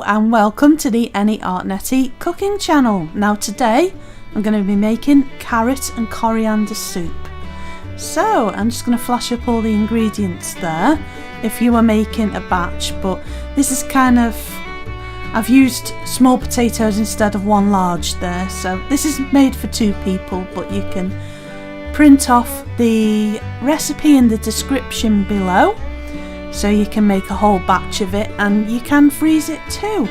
and welcome to the Netty cooking channel. Now today I'm going to be making carrot and coriander soup. So I'm just going to flash up all the ingredients there if you were making a batch, but this is I've used small potatoes instead of one large there, so this is made for 2 people, but you can print off the recipe in the description below so you can make a whole batch of it, and you can freeze it too.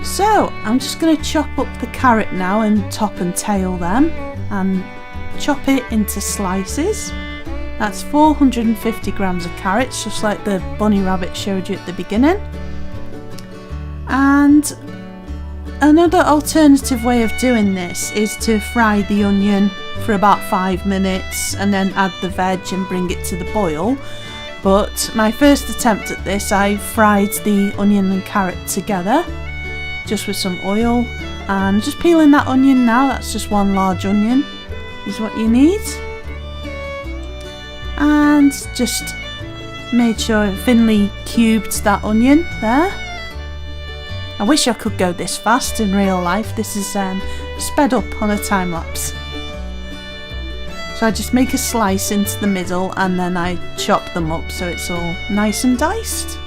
So I'm just going to chop up the carrot now and top and tail them and chop it into slices. That's 450 grams of carrots, just like the bunny rabbit showed you at the beginning. And another alternative way of doing this is to fry the onion for about 5 minutes and then add the veg and bring it to the boil. But my first attempt at this, I fried the onion and carrot together just with some oil, and just peeling that onion now. That's just 1 large onion is what you need, and just made sure I thinly cubed that onion there. I wish I could go this fast in real life. This is sped up on a time lapse. So I just make a slice into the middle and then I chop them up so it's all nice and diced.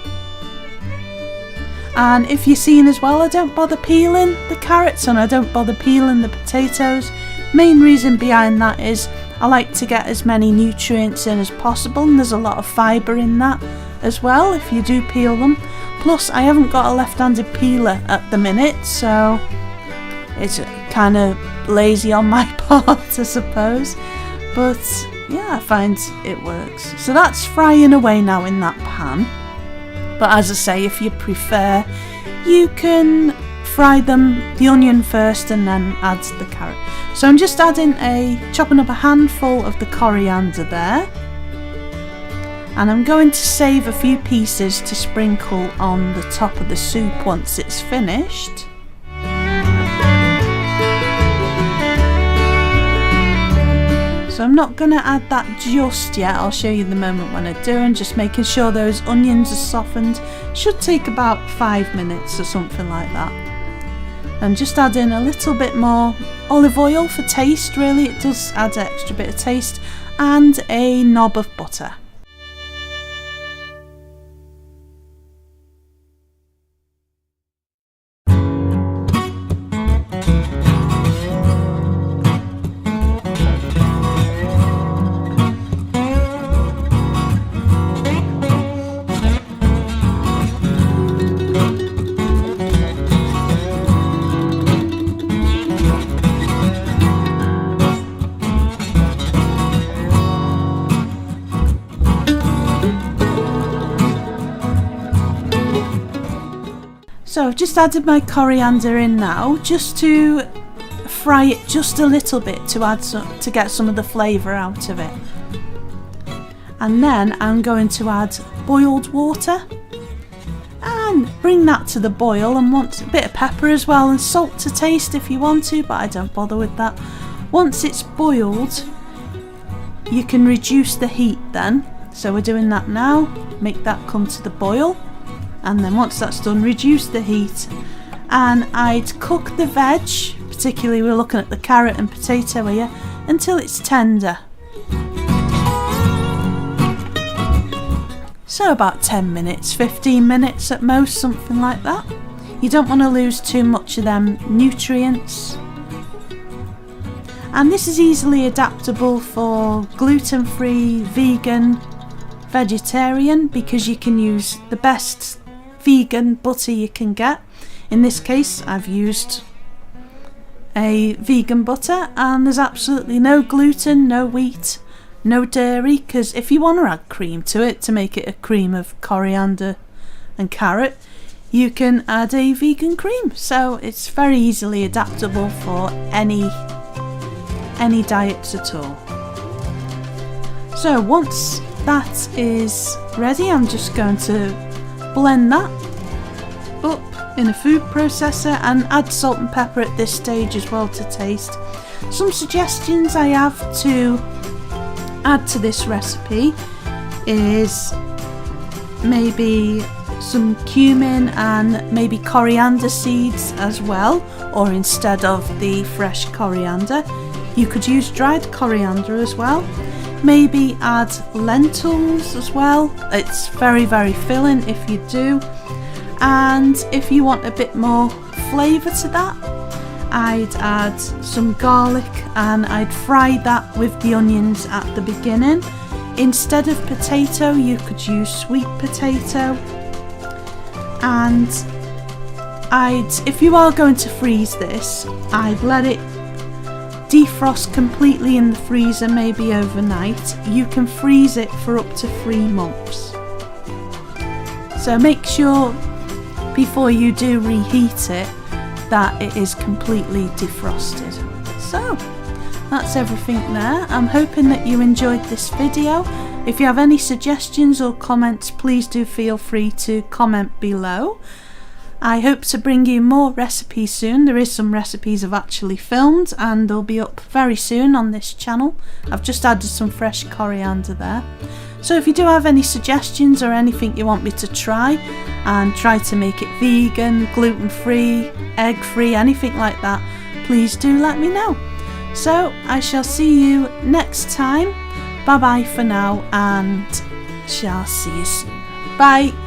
And if you're seeing as well, I don't bother peeling the carrots and I don't bother peeling the potatoes. Main reason behind that is I like to get as many nutrients in as possible, and there's a lot of fibre in that as well if you do peel them. Plus I haven't got a left-handed peeler at the minute, so it's kind of lazy on my part, I suppose. But yeah, I find it works. So that's frying away now in that pan. But as I say, if you prefer, you can fry the onion first and then add the carrot. So I'm just chopping up a handful of the coriander there. And I'm going to save a few pieces to sprinkle on the top of the soup once it's finished. So I'm not going to add that just yet, I'll show you the moment when I do, and just making sure those onions are softened. Should take about 5 minutes or something like that. And just add in a little bit more olive oil for taste, really, it does add an extra bit of taste, and a knob of butter. So I've just added my coriander in now, just to fry it just a little bit to get some of the flavour out of it. And then I'm going to add boiled water and bring that to the boil, and want a bit of pepper as well and salt to taste if you want to, but I don't bother with that. Once it's boiled, you can reduce the heat then. So we're doing that now, make that come to the boil. And then once that's done, reduce the heat, and I'd cook the veg, particularly we're looking at the carrot and potato here, until it's tender. So about 10 minutes, 15 minutes at most, something like that. You don't want to lose too much of them nutrients. And this is easily adaptable for gluten-free, vegan, vegetarian, because you can use the best vegan butter you can get. In this case I've used a vegan butter, and there's absolutely no gluten, no wheat, no dairy, because if you want to add cream to it to make it a cream of coriander and carrot, you can add a vegan cream. So it's very easily adaptable for any diets at all. So once that is ready, I'm just going to blend that up in a food processor and add salt and pepper at this stage as well to taste. Some suggestions I have to add to this recipe is maybe some cumin and maybe coriander seeds as well, or instead of the fresh coriander you could use dried coriander as well. Maybe add lentils as well, it's very filling if you do. And if you want a bit more flavour to that, I'd add some garlic and I'd fry that with the onions at the beginning. Instead of potato you could use sweet potato. And if you are going to freeze this, I'd let it defrost completely in the freezer, maybe overnight. You can freeze it for up to 3 months. So make sure before you do reheat it that it is completely defrosted. So that's everything there. I'm hoping that you enjoyed this video. If you have any suggestions or comments, please do feel free to comment below. I hope to bring you more recipes soon. There is some recipes I've actually filmed and they'll be up very soon on this channel. I've just added some fresh coriander there. So if you do have any suggestions or anything you want me to try, and try to make it vegan, gluten-free, egg-free, anything like that, please do let me know. So I shall see you next time. Bye bye for now, and shall see you soon. Bye.